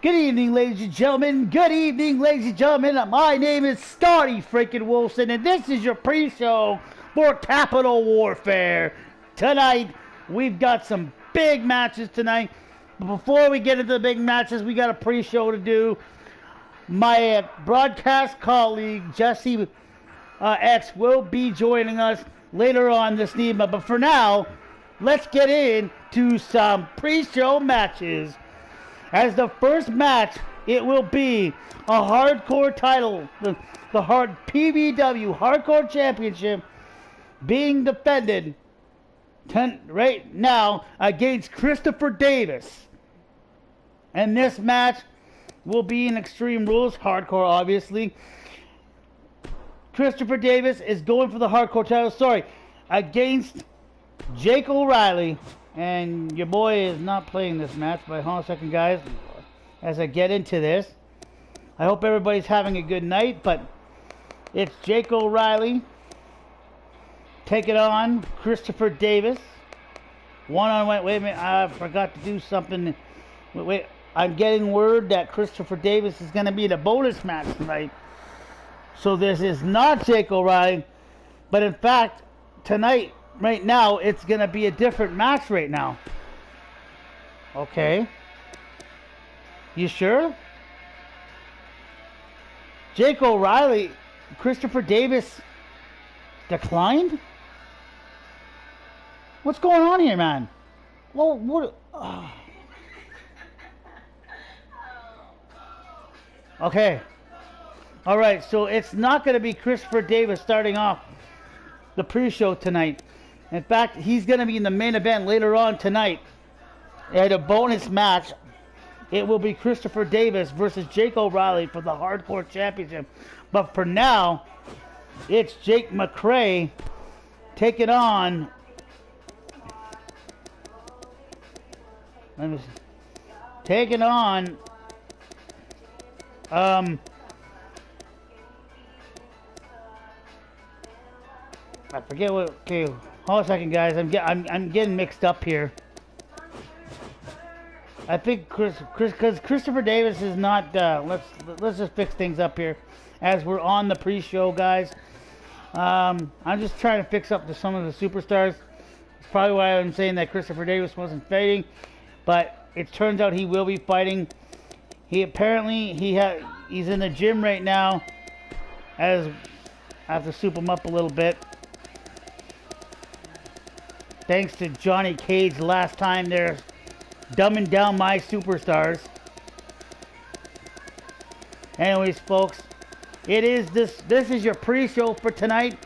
Good evening, ladies and gentlemen. Good evening, ladies and gentlemen. My name is Scotty freaking Wilson, and this is your pre-show for Capital Warfare. Tonight, we've got some big matches tonight. But before we get into the big matches, we got a pre-show to do. My broadcast colleague, Jesse X, will be joining us later on this evening. But for now, let's get into some pre-show matches. As the first match, it will be a hardcore title, the hard PVW Hardcore Championship, being defended right now against Christopher Davis. And this match will be in Extreme Rules, hardcore obviously. Christopher Davis is going for the hardcore title, against Jake O'Reilly. And your boy is not playing this match, but hold on a second, guys, as I get into this. I hope everybody's having a good night, but it's Jake O'Reilly taking on Christopher Davis. One-on-one, wait a minute, I forgot to do something. Wait, I'm getting word that Christopher Davis is going to be in a bonus match tonight. So this is not Jake O'Reilly, but in fact, tonight, right now, it's going to be a different match right now. Okay. You sure? Jake O'Reilly, Christopher Davis declined? What's going on here, man? Well, what? Okay. All right, so it's not going to be Christopher Davis starting off the pre-show tonight. In fact, he's going to be in the main event later on tonight. At a bonus match, it will be Christopher Davis versus Jake O'Reilly for the Hardcore Championship. But for now, it's Jake McRae taking on... Taking on... I forget what... Okay, hold on a second, guys. I'm getting mixed up here. I think because Christopher Davis is not. Let's just fix things up here, as we're on the pre-show, guys. I'm just trying to fix up to some of the superstars. It's probably why I'm saying that Christopher Davis wasn't fighting, but it turns out he will be fighting. He apparently he's in the gym right now. As I have to soup him up a little bit. Thanks to Johnny Cage last time there, dumbing down my superstars. Anyways, folks, it is this is your pre-show for tonight,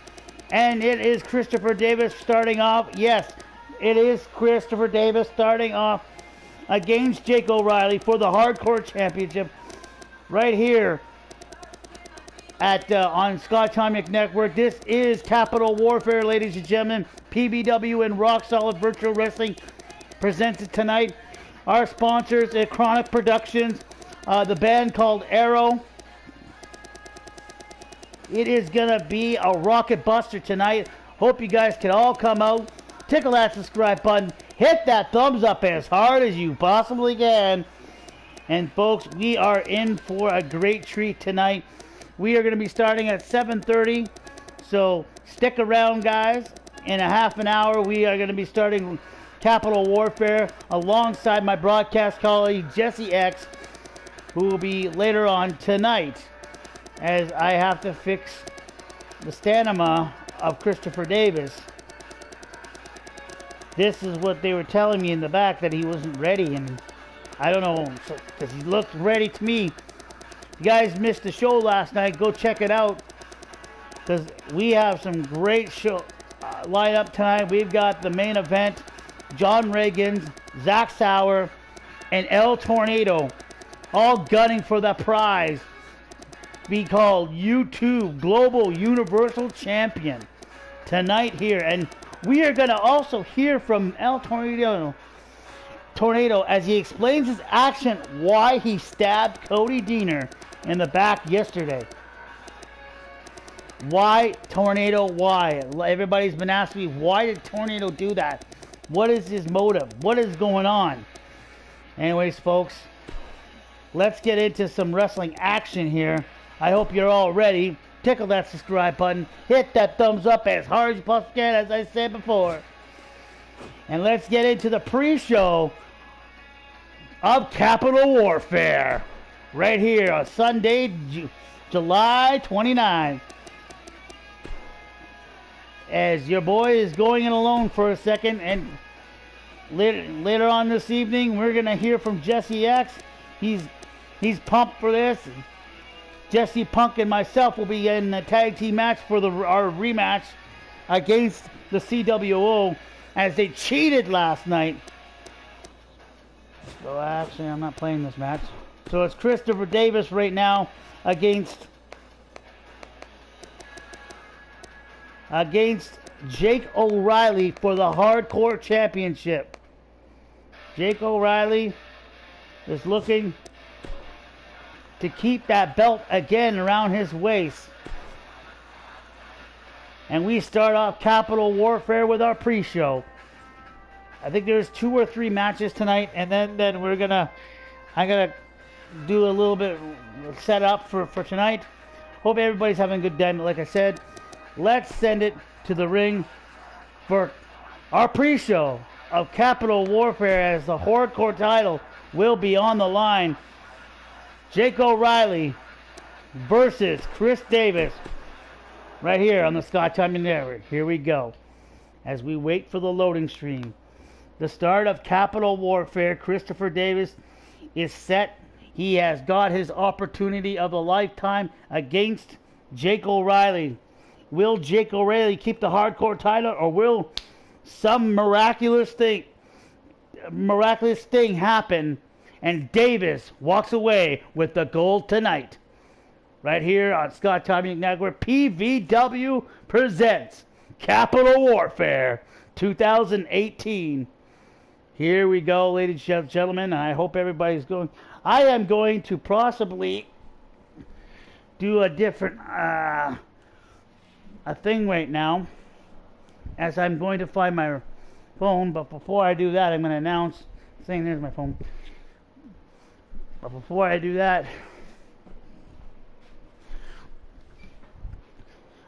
and it is Christopher Davis starting off. Yes, it is Christopher Davis starting off against Jake O'Reilly for the Hardcore Championship right here at on Scott Tomic Network. This is Capital Warfare, ladies and gentlemen. PVW and Rock Solid Virtual Wrestling presented tonight. Our sponsors are Chronic Productions, the band called Arrow. It is gonna be a rocket buster tonight. Hope you guys can all come out, tickle that subscribe button, hit that thumbs up as hard as you possibly can. And folks, we are in for a great treat tonight. We are going to be starting at 7:30, so stick around, guys. In a half an hour, we are going to be starting Capital Warfare alongside my broadcast colleague, Jesse X, who will be later on tonight, as I have to fix the stamina of Christopher Davis. This is what they were telling me in the back, that he wasn't ready, and I don't know, because he looked ready to me. You guys missed the show last night. Go check it out, because we have some great show lineup tonight. We've got the main event, John Reagan, Zach Sauer, and El Tornado, all gunning for the prize, be called YouTube Global Universal Champion tonight here. And we are going to also hear from El Tornado as he explains his action, why he stabbed Cody Deaner in the back yesterday. Why Tornado? Why? Everybody's been asking me, why did Tornado do that? What is his motive? What is going on? Anyways, folks, let's get into some wrestling action here. I hope you're all ready. Tickle that subscribe button. Hit that thumbs up as hard as you possibly can, as I said before. And let's get into the pre-show of Capital Warfare. Right here on Sunday, July 29th. As your boy is going in alone for a second, and later on this evening, we're going to hear from Jesse X. He's pumped for this. Jesse Punk and myself will be in the tag team match for our rematch against the CWO, as they cheated last night. So actually, I'm not playing this match. So it's Christopher Davis right now against Jake O'Reilly for the Hardcore Championship. Jake O'Reilly is looking to keep that belt again around his waist. And we start off Capital Warfare with our pre-show. I think there's 2 or 3 matches tonight, and then I'm gonna do a little bit set up for tonight. Hope everybody's having a good day. Like I said, let's send it to the ring for our pre-show of Capital Warfare, as the Hardcore title will be on the line. Jake O'Reilly versus Chris Davis right here on the Scott Timing Network. Here we go. As we wait for the loading screen. The start of Capital Warfare. Christopher Davis is set. He has got his opportunity of a lifetime against Jake O'Reilly. Will Jake O'Reilly keep the Hardcore title, or will some miraculous thing happen and Davis walks away with the gold tonight? Right here on Scott Timing Network, PVW presents Capital Warfare 2018. Here we go, ladies and gentlemen. I hope everybody's going. I am going to possibly do a different a thing right now, as I'm going to find my phone. But before I do that, I'm going to announce. There's my phone. But before I do that,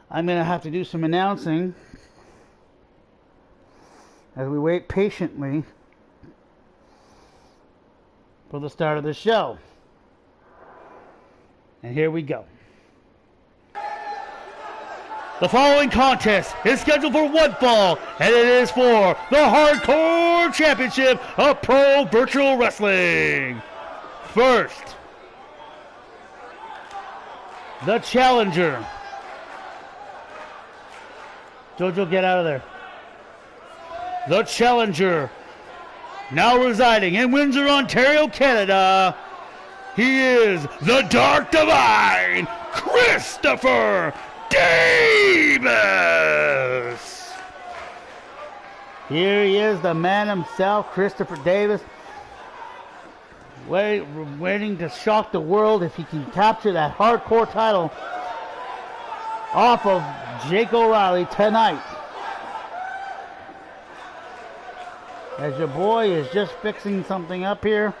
I'm going to have to do some announcing as we wait patiently for the start of the show. And here we go. The following contest is scheduled for one fall, and it is for the Hardcore Championship of Pro Virtual Wrestling. First, the challenger. Jojo, get out of there. The challenger, now residing in Windsor, Ontario, Canada. He is the Dark Divine, Christopher Davis. Here he is, the man himself, Christopher Davis, waiting to shock the world if he can capture that Hardcore title off of Jake O'Reilly tonight. As your boy is just fixing something up here.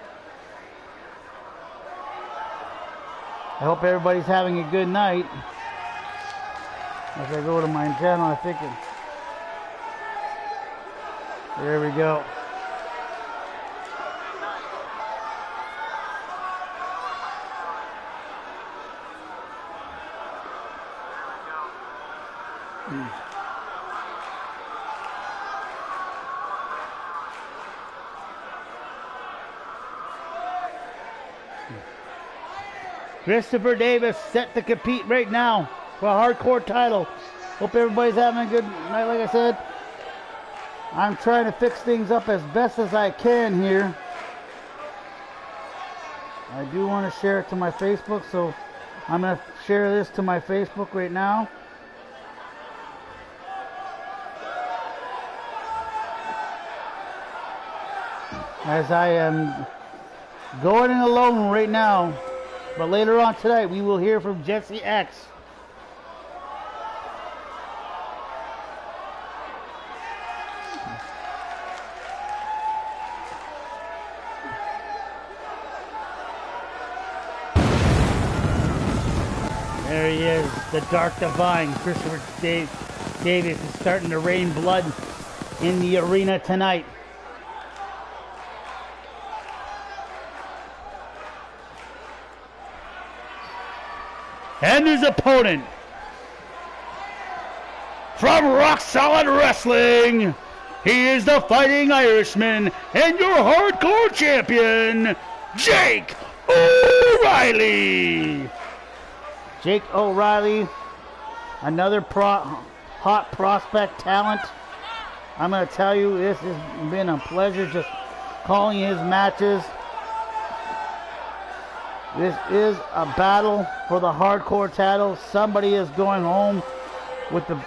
I hope everybody's having a good night. As I go to my channel, I think there we go. Christopher Davis set to compete right now for a Hardcore title. Hope everybody's having a good night. Like I said, I'm trying to fix things up as best as I can here. I do want to share it to my Facebook, so I'm going to share this to my Facebook right now. As I am going in alone right now. But later on tonight, we will hear from Jesse X. There he is, the Dark Divine. Christopher Davis is starting to rain blood in the arena tonight. And his opponent, from Rock Solid Wrestling, he is the Fighting Irishman and your hardcore champion, Jake O'Reilly. Jake O'Reilly, another hot prospect talent. I'm going to tell you, this has been a pleasure just calling his matches. This is a battle for the hardcore title. Somebody is going home with the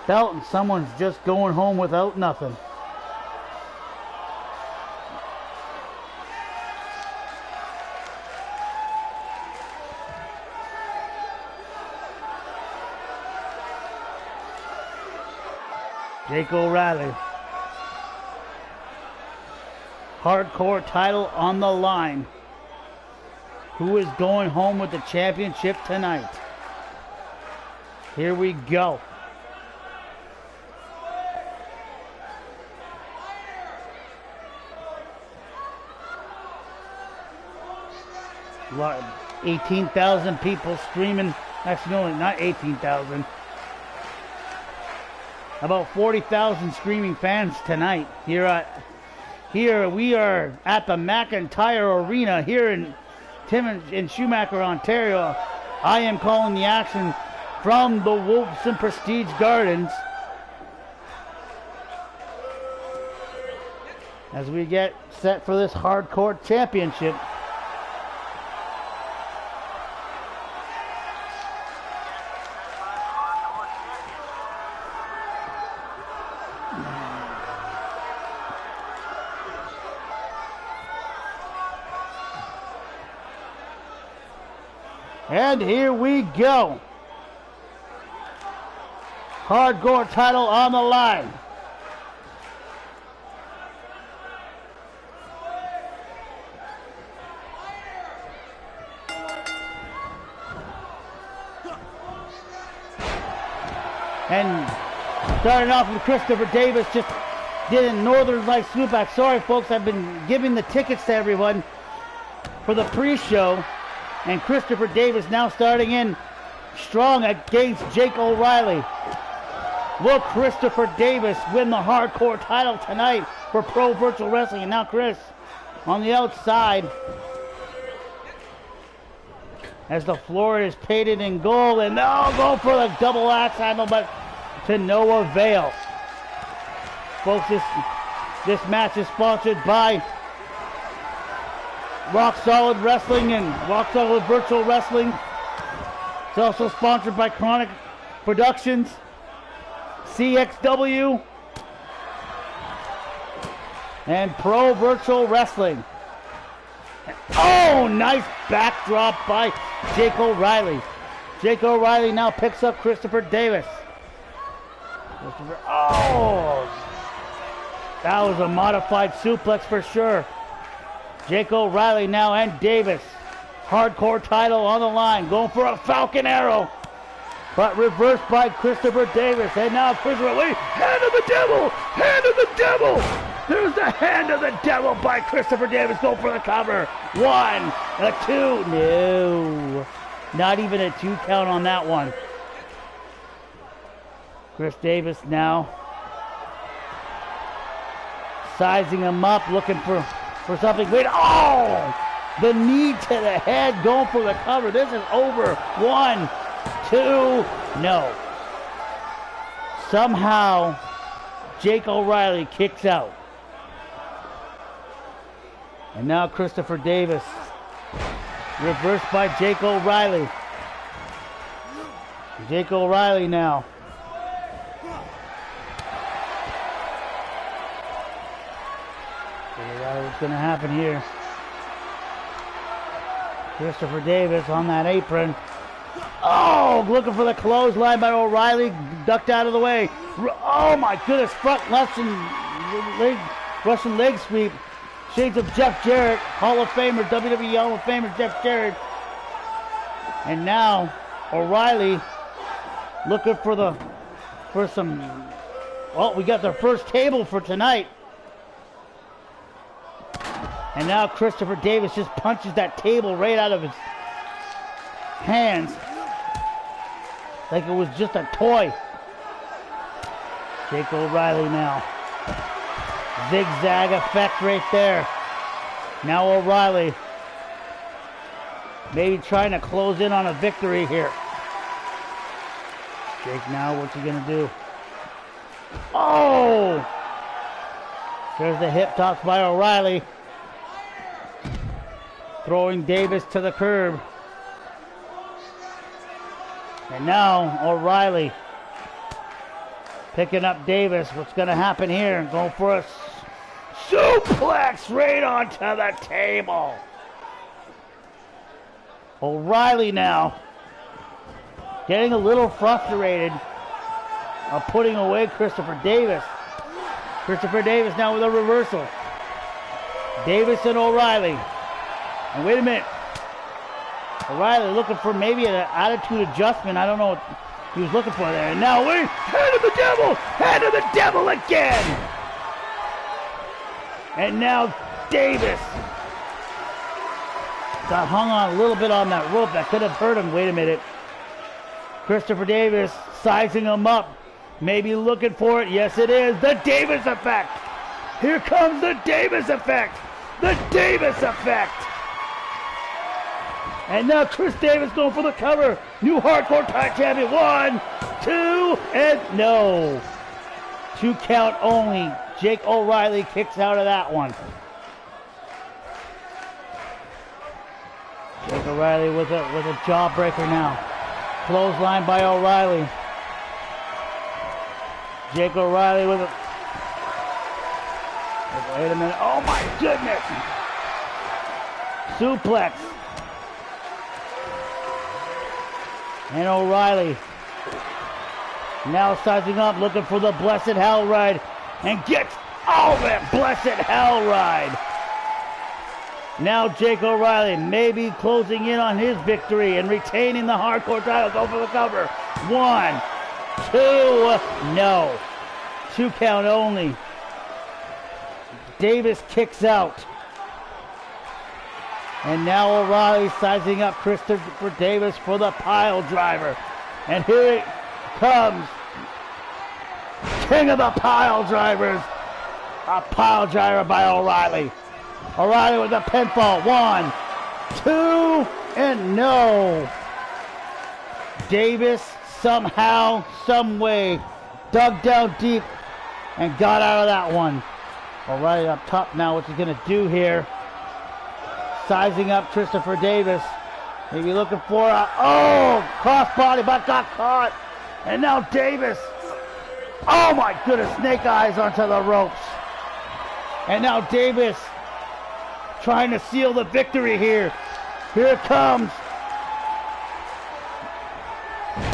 belt and someone's just going home without nothing. Jake O'Reilly. Hardcore title on the line. Who is going home with the championship tonight? Here we go. Lot 18,000 people streaming. Actually, no, not 18,000. About 40,000 screaming fans tonight. Here we are at the McIntyre Arena here in Schumacher, Ontario. I am calling the action from the Wolfson Prestige Gardens as we get set for this hardcore championship. And here we go. Hardcore title on the line. And starting off with Christopher Davis, just did a Northern Lights swoopback. Sorry folks, I've been giving the tickets to everyone for the pre-show. And Christopher Davis now starting in strong against Jake O'Reilly. Will Christopher Davis win the hardcore title tonight for Pro Virtual Wrestling? And now Chris on the outside as the floor is painted in gold. And they'll go for the double axe handle, but to no avail. Folks, this match is sponsored by Rock Solid Wrestling and Rock Solid Virtual Wrestling. It's also sponsored by Chronic Productions, CXW, and Pro Virtual Wrestling. Oh, nice backdrop by Jake O'Reilly. Jake O'Reilly now picks up Christopher Davis. Oh, that was a modified suplex for sure. Jake O'Reilly now and Davis. Hardcore title on the line. Going for a Falcon Arrow. But reversed by Christopher Davis. And now Christopher, wait, hand of the devil! Hand of the devil! There's the hand of the devil by Christopher Davis. Go for the cover. 1, a 2. No. Not even a 2 count on that one. Chris Davis now sizing him up, looking for something. Wait, oh! The knee to the head, going for the cover. This is over. 1, 2, no. Somehow, Jake O'Reilly kicks out. And now Christopher Davis. Reversed by Jake O'Reilly. Jake O'Reilly now. What's going to happen here? Christopher Davis on that apron. Oh, looking for the clothesline by O'Reilly. Ducked out of the way. Oh my goodness, front Russian leg sweep. Shades of Jeff Jarrett, Hall of Famer, WWE Hall of Famer Jeff Jarrett. And now O'Reilly looking for some. Well, we got the first table for tonight. And now Christopher Davis just punches that table right out of his hands like it was just a toy. Jake O'Reilly now. Zigzag effect right there. Now O'Reilly maybe trying to close in on a victory here. Jake now, what's he gonna do? Oh! There's the hip toss by O'Reilly. Throwing Davis to the curb. And now O'Reilly picking up Davis. What's going to happen here? Going for a suplex right onto the table. O'Reilly now getting a little frustrated of putting away Christopher Davis. Christopher Davis now with a reversal. Davis and O'Reilly. And wait a minute. O'Reilly looking for maybe an attitude adjustment. I don't know what he was looking for there. And now wait, hand of the devil! Hand of the devil again! And now Davis got hung on a little bit on that rope. That could have hurt him. Wait a minute. Christopher Davis sizing him up. Maybe looking for it. Yes, it is. The Davis effect. Here comes the Davis effect. The Davis effect. And now Chris Davis going for the cover. New hardcore tag champion. 1, 2, and no. 2 count only. Jake O'Reilly kicks out of that one. Jake O'Reilly with a jawbreaker now. Clothesline by O'Reilly. Jake O'Reilly with a... Wait a minute. Oh my goodness. Suplex. And O'Reilly now sizing up, looking for the blessed hell ride, and gets all that blessed hell ride. Now Jake O'Reilly maybe closing in on his victory and retaining the hardcore title. Go for the cover. 1, 2, no. 2 count only. Davis kicks out. And now O'Reilly sizing up Christopher Davis for the pile driver. And here it comes. King of the pile drivers. A pile driver by O'Reilly. O'Reilly with the pinfall. 1, 2, and no. Davis somehow, some way, dug down deep and got out of that one. O'Reilly up top now. What's he going to do here? Sizing up Christopher Davis. Maybe looking for a... Oh! Crossbody, but got caught. And now Davis. Oh my goodness. Snake eyes onto the ropes. And now Davis trying to seal the victory here. Here it comes.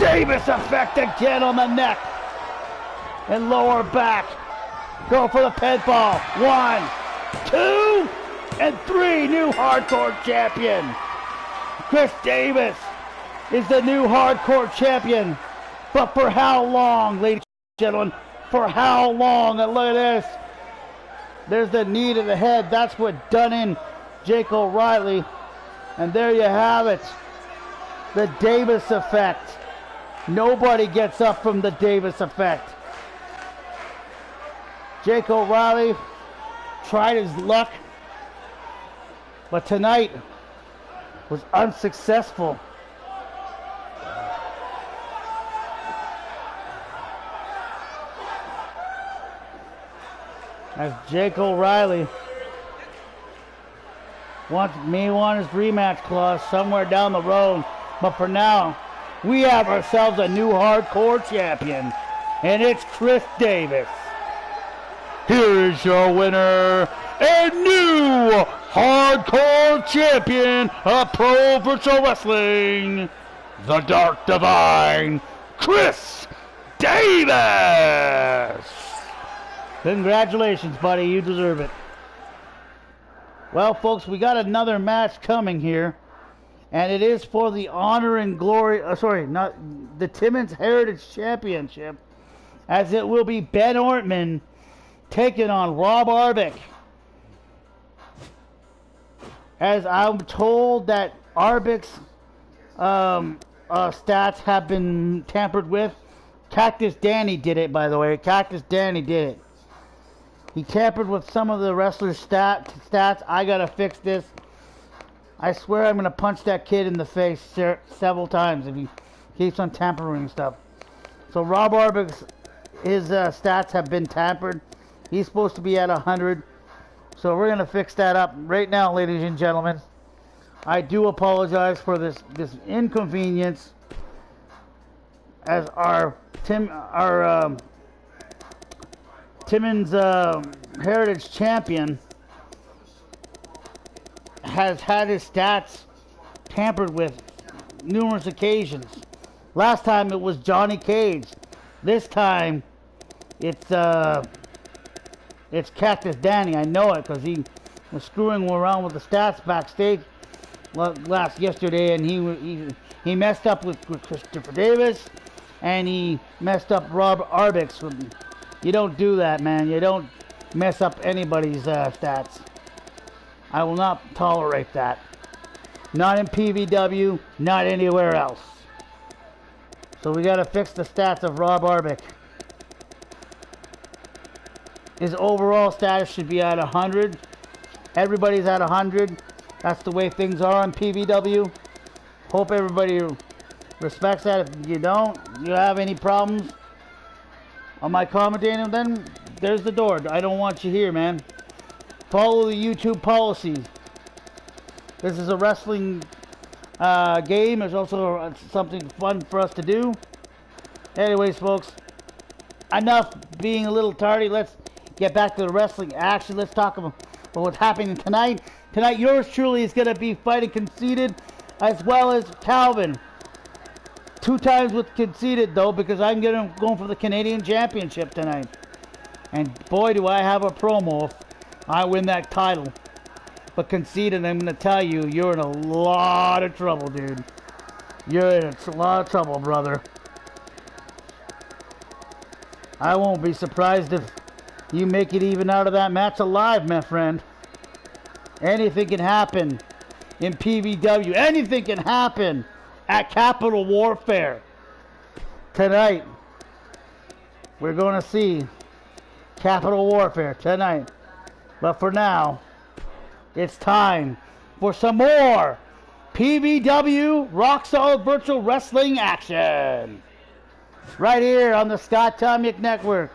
Davis effect again on the neck. And lower back. Go for the pinfall. 1, 2... and 3, new hardcore champion. Chris Davis is the new hardcore champion. But for how long, ladies and gentlemen? For how long? And look at this. There's the knee to the head. That's what done in Jake O'Reilly. And there you have it. The Davis effect. Nobody gets up from the Davis effect. Jake O'Reilly tried his luck, but tonight was unsuccessful. As Jake O'Reilly may want his rematch clause somewhere down the road. But for now, we have ourselves a new hardcore champion. And it's Chris Davis. Here is your winner and new hardcore champion of Pro Virtual Wrestling, the Dark Divine, Chris Davis. Congratulations, buddy. You deserve it. Well, folks, we got another match coming here. And it is for the honor and glory, sorry, not the Timmins Heritage Championship, as it will be Ben Ortman taking on Rob Arbic. As I'm told that Arbic's stats have been tampered with. Cactus Danny did it, by the way. Cactus Danny did it. He tampered with some of the wrestlers' stats. I gotta fix this. I swear I'm gonna punch that kid in the face several times if he keeps on tampering stuff. So Rob Arbic's stats have been tampered. He's supposed to be at 100. So we're gonna fix that up right now, ladies and gentlemen. I do apologize for this inconvenience, as our Timmins Heritage Champion has had his stats tampered with numerous occasions. Last time it was Johnny Cage. This time it's Cactus Danny. I know it because he was screwing around with the stats backstage yesterday, and he messed up with Christopher Davis, and he messed up Rob Arbic's. You don't do that, man. You don't mess up anybody's stats. I will not tolerate that. Not in PVW, not anywhere else. So we got to fix the stats of Rob Arbic. His overall status should be at 100. Everybody's at 100. That's the way things are on PVW. Hope everybody respects that. If you don't, you have any problems on my commentating, then there's the door. I don't want you here, man. Follow the YouTube policy. This is a wrestling game. There's also something fun for us to do. Anyways, folks, enough being a little tardy. Let's get back to the wrestling action. Let's talk about what's happening tonight. Tonight, yours truly is going to be fighting Conceited, as well as Calvin. 2 times with Conceited, though, because I'm going for the Canadian Championship tonight. And boy, do I have a promo if I win that title. But Conceited, I'm going to tell you, you're in a lot of trouble, dude. You're in a lot of trouble, brother. I won't be surprised if you make it even out of that match alive, my friend. Anything can happen in PVW. Anything can happen at Capital Warfare. Tonight, we're going to see Capital Warfare tonight. But for now, it's time for some more PVW Rock Solid Virtual Wrestling action. Right here on the Scott Tomic Network.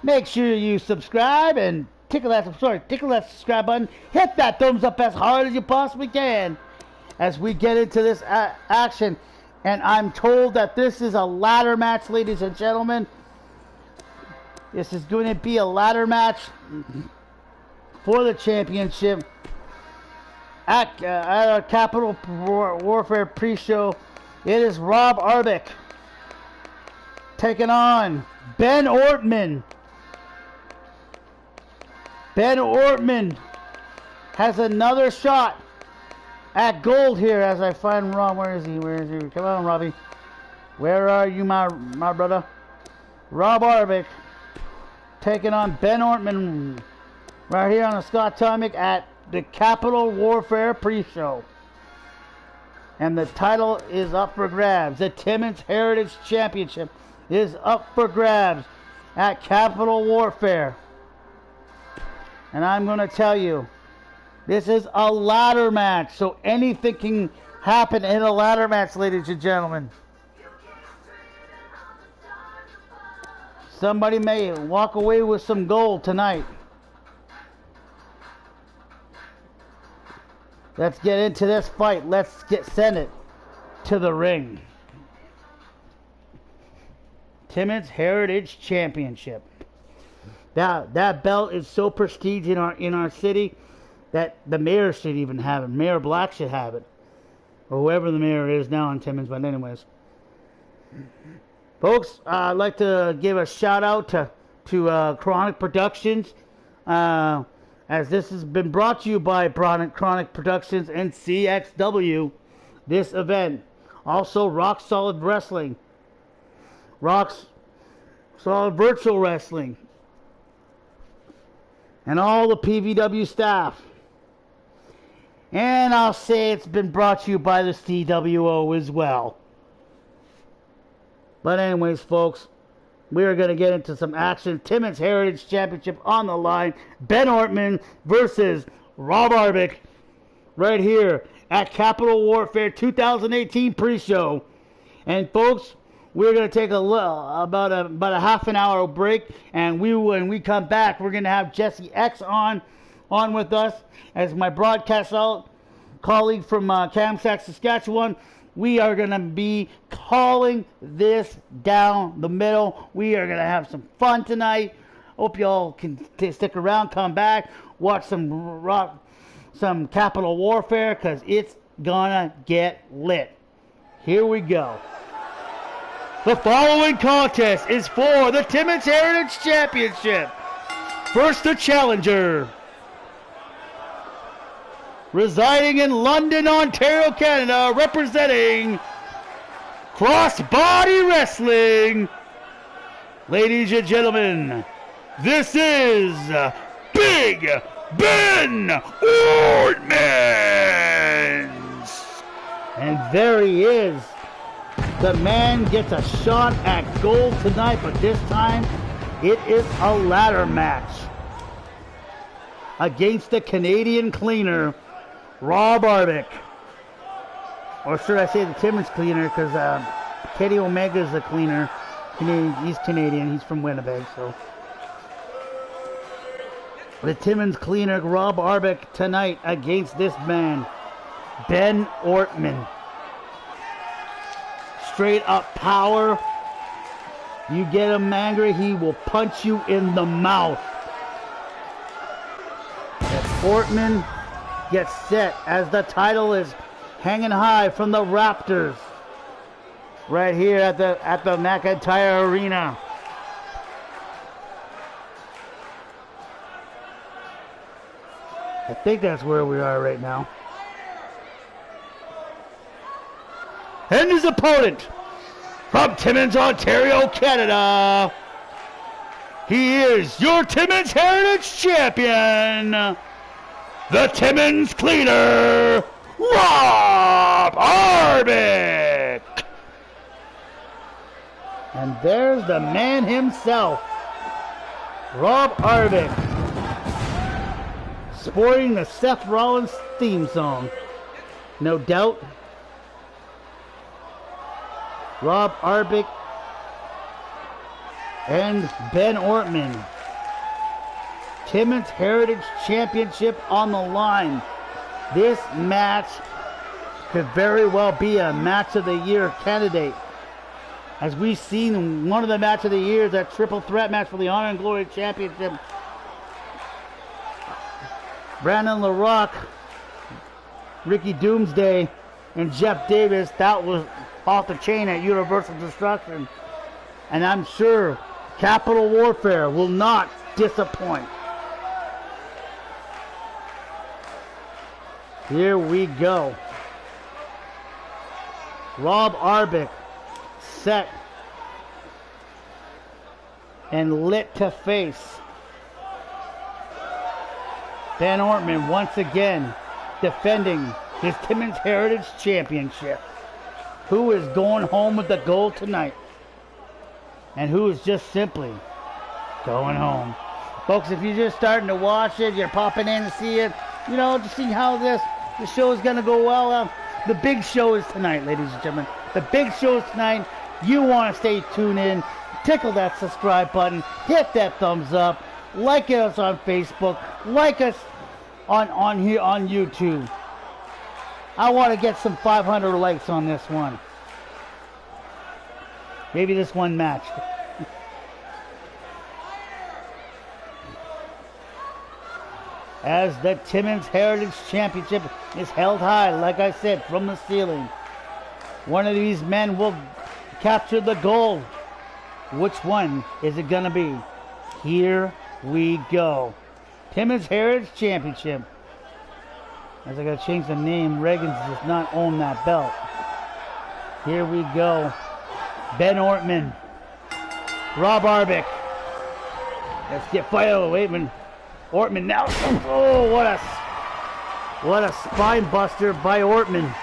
Make sure you subscribe and tickle that subscribe button. Hit that thumbs up as hard as you possibly can as we get into this action. And I'm told that this is a ladder match, ladies and gentlemen. This is going to be a ladder match for the championship at our Capital Warfare pre-show. It is Rob Arbic taking on Ben Ortman. Ben Ortman has another shot at gold here as I find Rob. Where is he? Where is he? Come on, Robbie. Where are you, my brother? Rob Arbic taking on Ben Ortman right here on the Scott Tomic at the Capital Warfare pre-show. And the title is up for grabs. The Timmins Heritage Championship is up for grabs at Capital Warfare. And I'm going to tell you, this is a ladder match. So anything can happen in a ladder match, ladies and gentlemen. Somebody may walk away with some gold tonight. Let's get into this fight. Let's send it to the ring. Timmins Heritage Championship. That belt is so prestigious in our city that the mayor should even have it. Mayor Black should have it, or whoever the mayor is now in Timmins. But anyways, folks, I'd like to give a shout out to Chronic Productions. as this has been brought to you by Chronic Productions and CXW, this event. Also, Rock Solid Wrestling, Rock Solid Virtual Wrestling, and all the PVW staff. And I'll say it's been brought to you by the CWO as well. But anyways, folks, we are going to get into some action. Timmins Heritage Championship on the line. Ben Ortman versus Rob Arbic right here at Capital Warfare 2018 pre-show. And folks, we're going to take about a half an hour break, and when we come back, we're going to have Jesse X on with us as my broadcast colleague from Kamsack, Saskatchewan. We are going to be calling this down the middle. We are going to have some fun tonight. Hope y'all can stick around, come back, watch some Capital Warfare, because it's going to get lit. Here we go. The following contest is for the Timmins Heritage Championship. First, the challenger, residing in London, Ontario, Canada, representing Crossbody Wrestling. Ladies and gentlemen, this is Big Ben Ortman. And there he is. The man gets a shot at gold tonight, but this time it is a ladder match against the Canadian cleaner, Rob Arbic. Or should I say the Timmins cleaner, because Kenny Omega is the cleaner. He's Canadian. He's from Winnipeg, so. The Timmins cleaner, Rob Arbic, tonight against this man, Ben Ortman. Straight up power. You get him angry, he will punch you in the mouth. As Ortman gets set, as the title is hanging high from the Raptors right here at the McIntyre Arena. I think that's where we are right now. And his opponent from Timmins, Ontario, Canada, he is your Timmins Heritage Champion, the Timmins Cleaner, Rob Arbic. And there's the man himself, Rob Arbic, sporting the Seth Rollins theme song. No doubt. Rob Arbic and Ben Ortman. Timmins Heritage Championship on the line. This match could very well be a match of the year candidate. As we've seen, one of the match of the year is that triple threat match for the Honor and Glory Championship. Brandon LaRock, Ricky Doomsday, and Jeff Davis, that was off the chain at Universal Destruction. And I'm sure Capital Warfare will not disappoint. Here we go. Rob Arbic set and lit to face Ben Ortman once again defending his Timmins Heritage Championship. Who is going home with the gold tonight? And who is just simply going home? Folks, if you're just starting to watch it, you're popping in to see it, you know, to see how the show is going to go well. The big show is tonight, ladies and gentlemen. The big show is tonight. You want to stay tuned in. Tickle that subscribe button. Hit that thumbs up. Like us on Facebook. Like us on here on YouTube. I want to get some 500 likes on this one. Maybe this one match. As the Timmins Heritage Championship is held high, like I said, from the ceiling. One of these men will capture the gold. Which one is it going to be? Here we go. Timmins Heritage Championship. As I gotta change the name, Reagan's does not own that belt. Here we go. Ben Ortman. Rob Arbic. Let's get fired. Oh, wait a minute. Ortman now. Oh, what a spine buster by Ortman.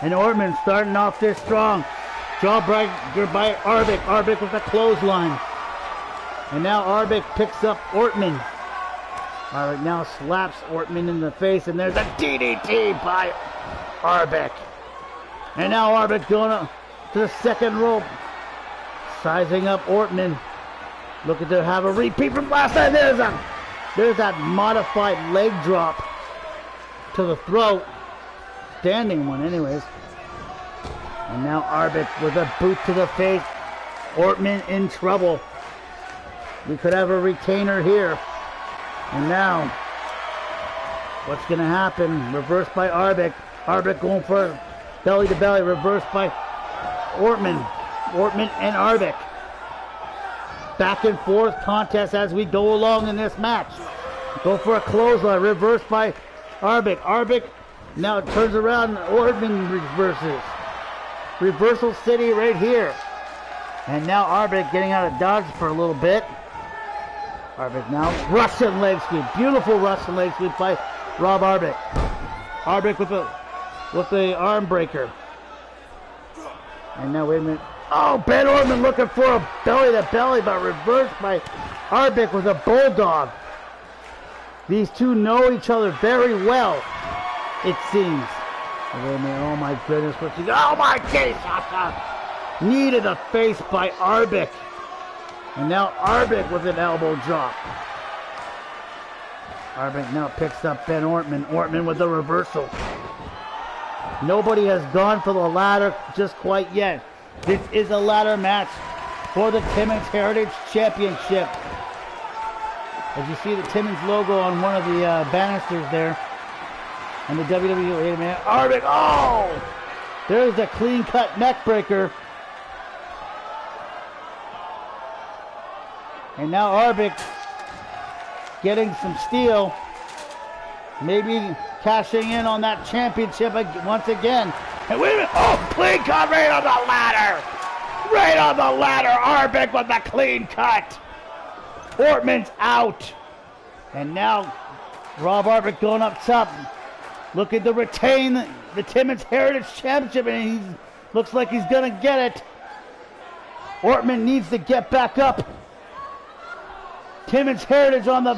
And Ortman starting off this strong. Jawbreaker by Arbic. Arbic with a clothesline. And now Arbic picks up Ortman. Arbic now slaps Ortman in the face, and there's a DDT by Arbic. And now Arbic going up to the second rope. Sizing up Ortman. Looking to have a repeat from last time. There's that modified leg drop to the throat. Standing one anyways. And now Arbic with a boot to the face. Ortman in trouble. We could have a retainer here. And now, what's going to happen? Reversed by Arbic. Arbic going for belly to belly. Reversed by Ortman. Ortman and Arbic. Back and forth contest as we go along in this match. Go for a clothesline. Reversed by Arbic. Arbic now turns around. Ortman reverses. Reversal City right here. And now Arbic getting out of dodge for a little bit. Arbic now Russian leg sweep. Beautiful Russian leg sweep by Rob Arbic. Arbic with the arm breaker. And now wait a minute. Oh, Ben Ortman looking for a belly to belly, but reversed by Arbic with a bulldog. These two know each other very well, it seems. Oh my goodness, oh my goodness! Knee to the face by Arbic. And now Arbic with an elbow drop. Arbic now picks up Ben Ortman. Ortman with the reversal. Nobody has gone for the ladder just quite yet. This is a ladder match for the Timmins Heritage Championship. As you see the Timmins logo on one of the banisters there. And the WWE, wait a minute. Arbic, oh! There's a clean cut neck breaker. And now Arbic getting some steel. Maybe cashing in on that championship once again. And wait a minute. Oh, clean cut right on the ladder. Right on the ladder. Arbic with the clean cut. Ortman's out. And now Rob Arbic going up top. Looking to retain the Timmins Heritage Championship. And he looks like he's going to get it. Ortman needs to get back up. Timmins Heritage on the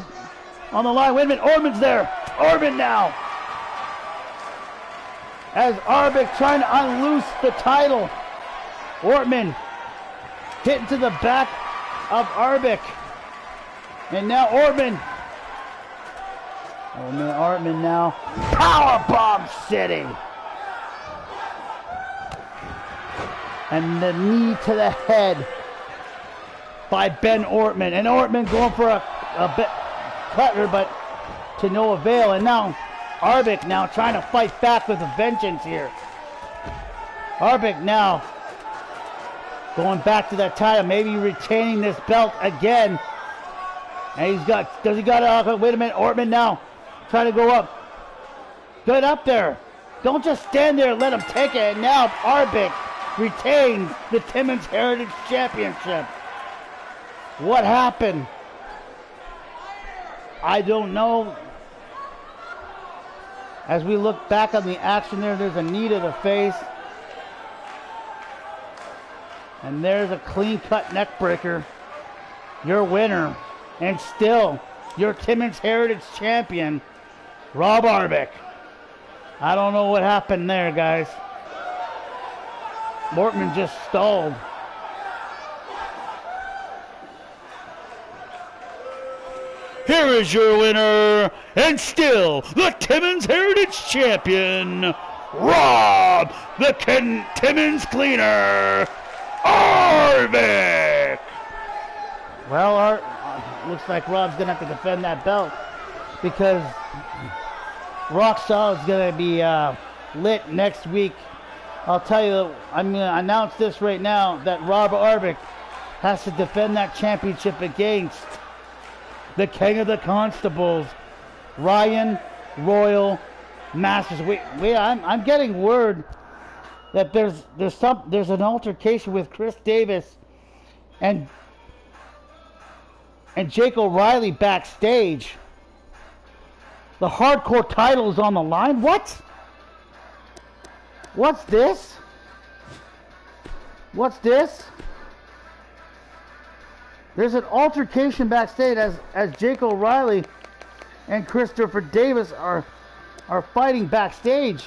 line. Wait a minute, Ortman's there. Ortman now. As Arbic trying to unloose the title. Ortman hitting to the back of Arbic. And now Ortman. Ortman now. Powerbomb City. And the knee to the head by Ben Ortman. And Ortman going for a bit cutter, but to no avail. And now Arbic now trying to fight back with a vengeance here. Arbic now going back to that title, maybe retaining this belt again. And wait a minute, Ortman now trying to go up. Good up there. Don't just stand there and let him take it. And now Arbic retains the Timmins Heritage Championship. What happened? I don't know. As we look back on the action there's a knee to the face. And there's a clean cut neck breaker. Your winner, and still your Timmins Heritage Champion, Rob Arbic. I don't know what happened there, guys. Ortman just stalled. Here is your winner, and still the Timmins Heritage Champion, Rob the Timmins Cleaner, Arbic. Well, looks like Rob's going to have to defend that belt because Rock Solid is going to be lit next week. I'll tell you, I'm going to announce this right now, that Rob Arbic has to defend that championship against the king of the constables, Ryan Royal Masters. I'm getting word that there's an altercation with Chris Davis and Jake O'Reilly backstage. The hardcore title is on the line. What? What's this? What's this? There's an altercation backstage as Jake O'Reilly and Christopher Davis are fighting backstage.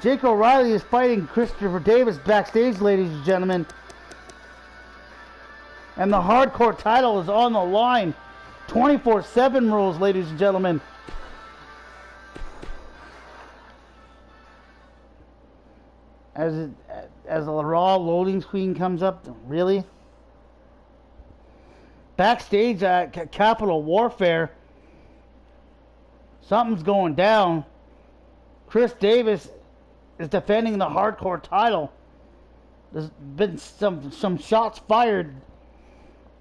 Jake O'Reilly is fighting Christopher Davis backstage, ladies and gentlemen. And the hardcore title is on the line. 24/7 rules, ladies and gentlemen. As the Raw loading screen comes up, really? Backstage at Capital Warfare, something's going down. Chris Davis is defending the hardcore title. There's been some shots fired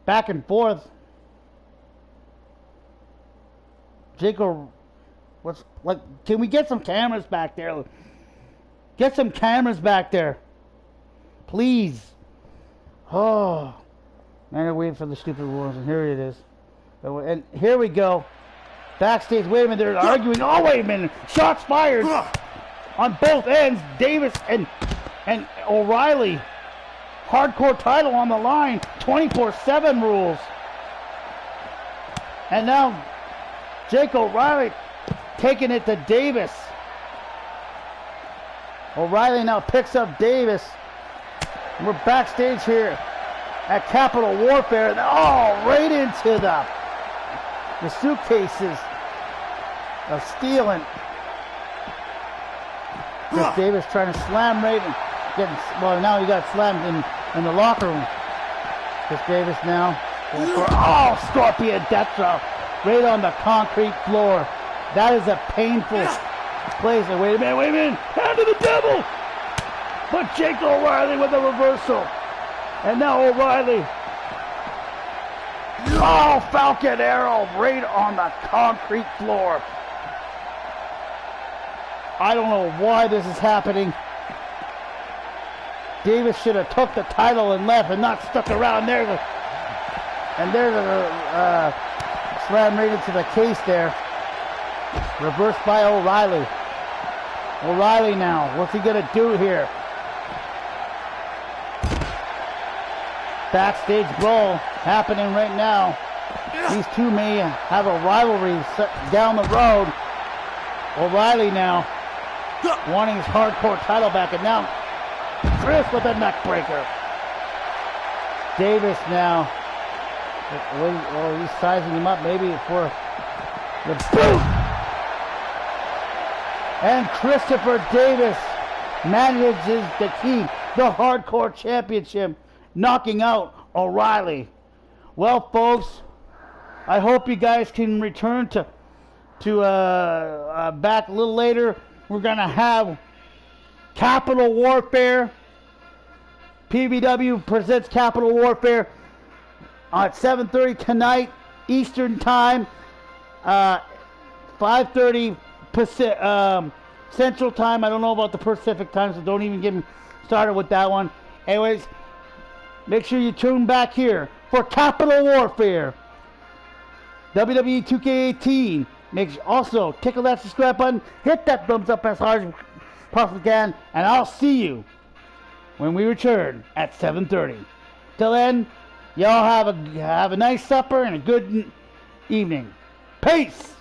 back and forth. Jacob, can we get some cameras back there? Get some cameras back there, please. Oh, man, I'm waiting for the stupid rules, and here it is. And here we go. Backstage, wait a minute, they're arguing. Oh, wait a minute. Shots fired on both ends. Davis and O'Reilly. Hardcore title on the line. 24/7 rules. And now Jake O'Reilly taking it to Davis. O'Reilly now picks up Davis. We're backstage here at Capital Warfare. Oh, right into the suitcases of steel, and Chris Davis trying to slam right and getting, now he got slammed in the locker room. Chris Davis now. Scorpion death drop right on the concrete floor. That is a painful place. Wait a minute. Hand to the devil. But Jake O'Reilly with a reversal. And now O'Reilly. Falcon arrow right on the concrete floor. I don't know why this is happening. Davis should have took the title and left and not stuck around there. And there's a slam right into the case there. Reversed by O'Reilly. O'Reilly now. What's he going to do here? Backstage brawl happening right now. These two may have a rivalry down the road. O'Reilly now wanting his hardcore title back, and now Chris with a neck breaker. Davis now. He's sizing him up maybe for the boot. And Christopher Davis manages to keep the hardcore championship, knocking out O'Reilly. Well, folks, I hope you guys can return to back a little later. We're gonna have Capital Warfare. PVW presents Capital Warfare at 7:30 tonight Eastern Time, 5:30 Central Time. I don't know about the Pacific Time, so don't even get me started with that one. Anyways, make sure you tune back here for Capital Warfare. WWE 2K18. Also, tickle that subscribe button, hit that thumbs up as hard as possibly can, and I'll see you when we return at 7:30. Till then, y'all have a nice supper and a good evening. Peace!